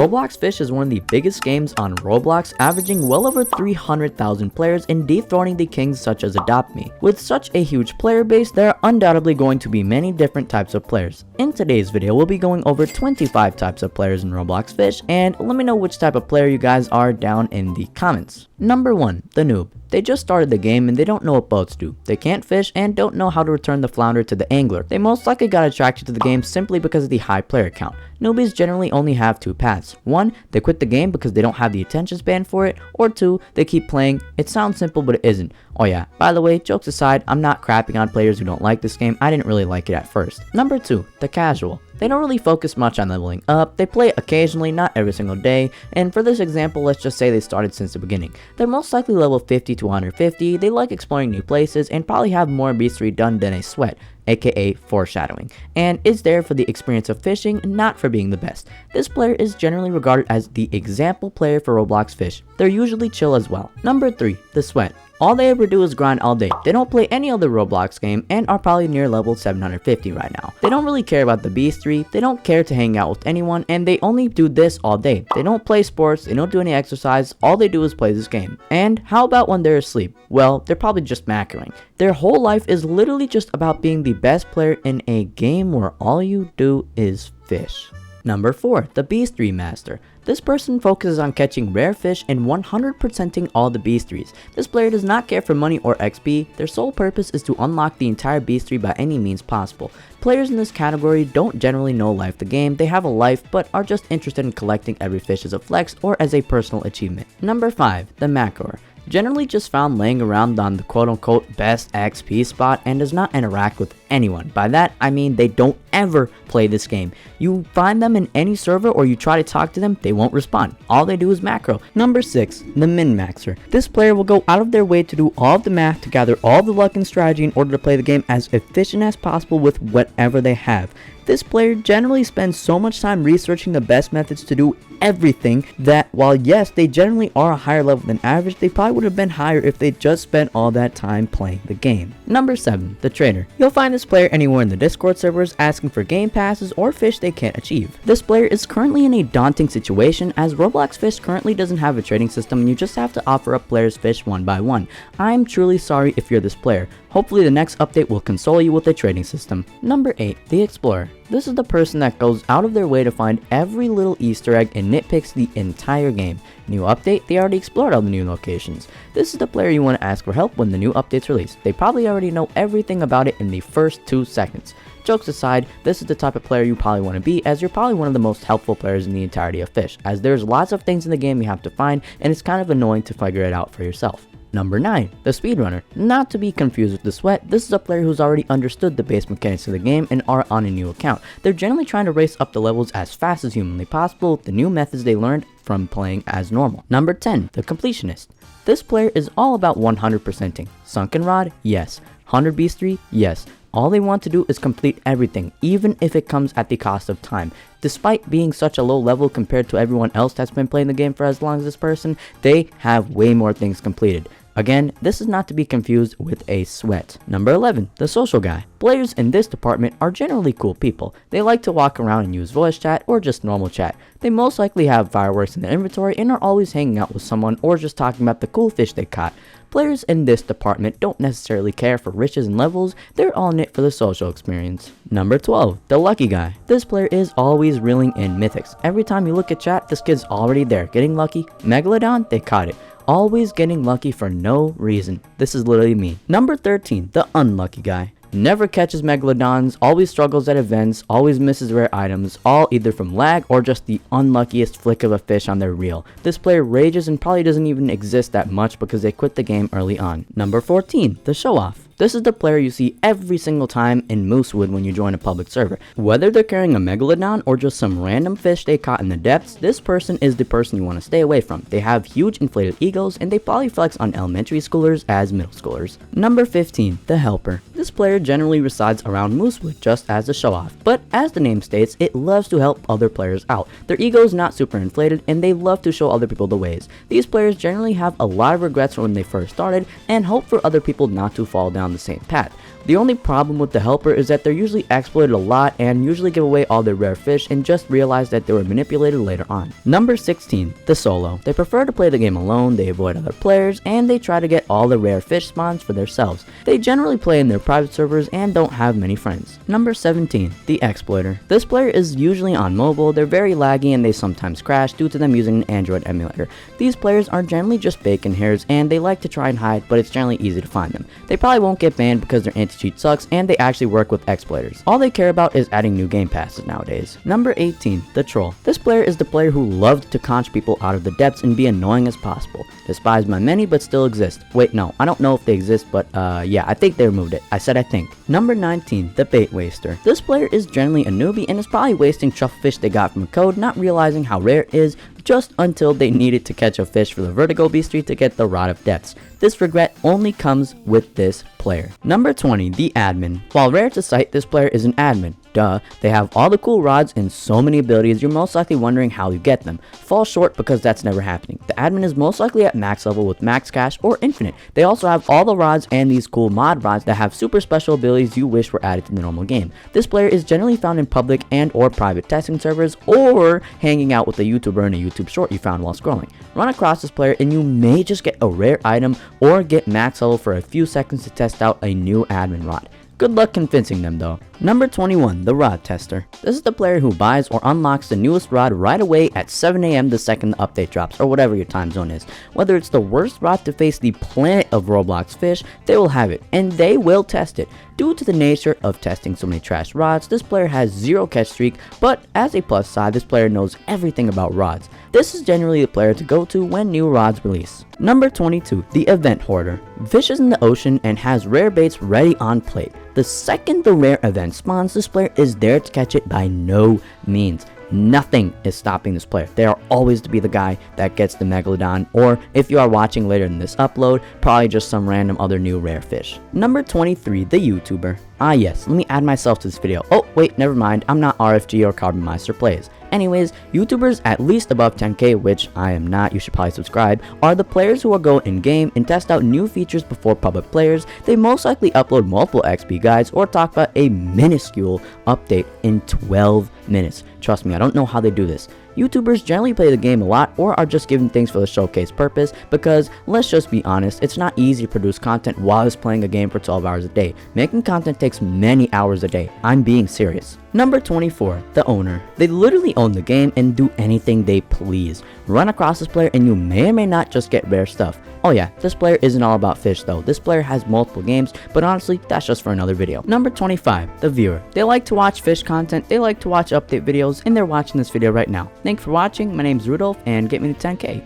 Roblox Fisch is one of the biggest games on Roblox, averaging well over 300,000 players and dethroning the kings such as Adopt Me. With such a huge player base, there are undoubtedly going to be many different types of players. In today's video, we'll be going over 25 types of players in Roblox Fisch, and let me know which type of player you guys are down in the comments. Number 1, the noob. They just started the game and they don't know what boats do. They can't fish and don't know how to return the flounder to the angler. They most likely got attracted to the game simply because of the high player count. Newbies generally only have 2 paths. 1, they quit the game because they don't have the attention span for it, or 2, they keep playing. It sounds simple, but it isn't. Oh yeah, by the way, jokes aside, I'm not crapping on players who don't like this game. I didn't really like it at first. Number 2, the casual. They don't really focus much on leveling up, they play occasionally, not every single day, and for this example, let's just say they started since the beginning. They're most likely level 50 to 150, they like exploring new places, and probably have more beastry done than a sweat, aka foreshadowing, and is there for the experience of fishing, not for being the best. This player is generally regarded as the example player for Roblox Fisch. They're usually chill as well. Number 3, the sweat. All they ever do is grind all day. They don't play any other Roblox game and are probably near level 750 right now. They don't really care about the beastry, they don't care to hang out with anyone, and they only do this all day. They don't play sports, they don't do any exercise, all they do is play this game. And how about when they're asleep? Well, they're probably just macroing. Their whole life is literally just about being the best player in a game where all you do is fish. Number 4, the beastry master. This person focuses on catching rare fish and 100%ing all the beastries. This player does not care for money or XP, their sole purpose is to unlock the entire beastry by any means possible. Players in this category don't generally know life the game, they have a life but are just interested in collecting every fish as a flex or as a personal achievement. Number 5, the macroer. Generally just found laying around on the quote-unquote best XP spot and does not interact with anyone. By that, I mean they don't ever play this game. You find them in any server or you try to talk to them, they won't respond. All they do is macro. Number 6, the min-maxer. This player will go out of their way to do all of the math to gather all the luck and strategy in order to play the game as efficient as possible with whatever they have. This player generally spends so much time researching the best methods to do everything that while yes, they generally are a higher level than average, they probably would have been higher if they just spent all that time playing the game. Number 7, the trader. You'll find this player anywhere in the Discord servers asking for game passes or fish they can't achieve. This player is currently in a daunting situation as Roblox Fisch currently doesn't have a trading system and you just have to offer up players fish one by one. I'm truly sorry if you're this player. Hopefully the next update will console you with a trading system. Number 8, the explorer. This is the person that goes out of their way to find every little Easter egg and nitpicks the entire game. New update, they already explored all the new locations. This is the player you want to ask for help when the new update's released. They probably already know everything about it in the first 2 seconds. Jokes aside, this is the type of player you probably want to be as you're probably one of the most helpful players in the entirety of Fisch, as there's lots of things in the game you have to find and it's kind of annoying to figure it out for yourself. Number 9, the speedrunner. Not to be confused with the sweat, this is a player who's already understood the base mechanics of the game and are on a new account. They're generally trying to race up the levels as fast as humanly possible with the new methods they learned from playing as normal. Number 10, the Completionist. This player is all about 100%ing. Sunken rod? Yes. 100 beastry? Yes. All they want to do is complete everything, even if it comes at the cost of time. Despite being such a low level compared to everyone else that's been playing the game for as long as this person, they have way more things completed. Again, this is not to be confused with a sweat. Number 11, the social guy. Players in this department are generally cool people. They like to walk around and use voice chat or just normal chat. They most likely have fireworks in their inventory and are always hanging out with someone or just talking about the cool fish they caught. Players in this department don't necessarily care for riches and levels, they're all in it for the social experience. Number 12, the lucky guy. This player is always reeling in mythics. Every time you look at chat, this kid's already there, getting lucky. Megalodon, they caught it. Always getting lucky for no reason. This is literally me. Number 13, the unlucky guy. Never catches megalodons, always struggles at events, always misses rare items, all either from lag or just the unluckiest flick of a fish on their reel. This player rages and probably doesn't even exist that much because they quit the game early on. Number 14, the Showoff. This is the player you see every single time in Moosewood when you join a public server. Whether they're carrying a megalodon or just some random fish they caught in the depths, this person is the person you want to stay away from. They have huge inflated egos and they probably flex on elementary schoolers as middle schoolers. Number 15, the helper. This player generally resides around Moosewood just as a Showoff, but as the name states, it loves to help other players out. Their ego is not super inflated and they love to show other people the ways. These players generally have a lot of regrets from when they first started and hope for other people not to fall down down the same path. The only problem with the helper is that they're usually exploited a lot and usually give away all their rare fish and just realize that they were manipulated later on. Number 16, the solo. They prefer to play the game alone, they avoid other players, and they try to get all the rare fish spawns for themselves. They generally play in their private servers and don't have many friends. Number 17, the exploiter. This player is usually on mobile, they're very laggy and they sometimes crash due to them using an Android emulator. These players are generally just bacon hairs and they like to try and hide, but it's generally easy to find them. They probably won't get banned because their anti-cheat sucks and they actually work with exploiters. All they care about is adding new game passes nowadays. Number 18, the troll. This player is the player who loves to conch people out of the depths and be annoying as possible. Despised by many but still exist. Wait, no, I don't know if they exist, but yeah, I think they removed it. I said I think. Number 19, the bait waster. This player is generally a newbie and is probably wasting truffle fish they got from a code, not realizing how rare it is just until they needed to catch a fish for the vertigo beastry to get the Rod of Depths. This regret only comes with this player. Number 20, the admin. While rare to sight, this player is an admin. Duh, they have all the cool rods and so many abilities, you're most likely wondering how you get them. Fall short because that's never happening. The admin is most likely at max level with max cash or infinite. They also have all the rods and these cool mod rods that have super special abilities you wish were added to the normal game. This player is generally found in public and or private testing servers or hanging out with a YouTuber in a YouTube short you found while scrolling. Run across this player and you may just get a rare item or get max level for a few seconds to test out a new admin rod. Good luck convincing them though. Number 21, the rod tester. This is the player who buys or unlocks the newest rod right away at 7 AM the second the update drops, or whatever your time zone is. Whether it's the worst rod to face the planet of Roblox Fisch, they will have it, and they will test it. Due to the nature of testing so many trash rods, this player has 0 catch streak, but as a plus side, this player knows everything about rods. This is generally the player to go to when new rods release. Number 22, the Event Hoarder. Fishes in the ocean and has rare baits ready on plate. The second the rare event spawns, this player is there to catch it by no means. Nothing is stopping this player. They are always to be the guy that gets the Megalodon, or if you are watching later in this upload, probably just some random other new rare fish. Number 23, the YouTuber. Ah yes, let me add myself to this video. Oh wait, never mind, I'm not RFG or Carbon Meister Plays. Anyways, YouTubers at least above 10k, which I am not, you should probably subscribe, are the players who will go in-game and test out new features before public players. They most likely upload multiple XP guides or talk about a minuscule update in 12 minutes. Trust me, I don't know how they do this. YouTubers generally play the game a lot or are just giving things for the showcase purpose because, let's just be honest, it's not easy to produce content while playing a game for 12 hours a day. Making content takes many hours a day. I'm being serious. Number 24, the owner. They literally own the game and do anything they please. Run across this player and you may or may not just get rare stuff. Oh yeah, this player isn't all about fish though. This player has multiple games, but honestly, that's just for another video. Number 25, the viewer. They like to watch fish content, they like to watch update videos, and they're watching this video right now. Thanks for watching, my name is Rudolph, and get me to 10k.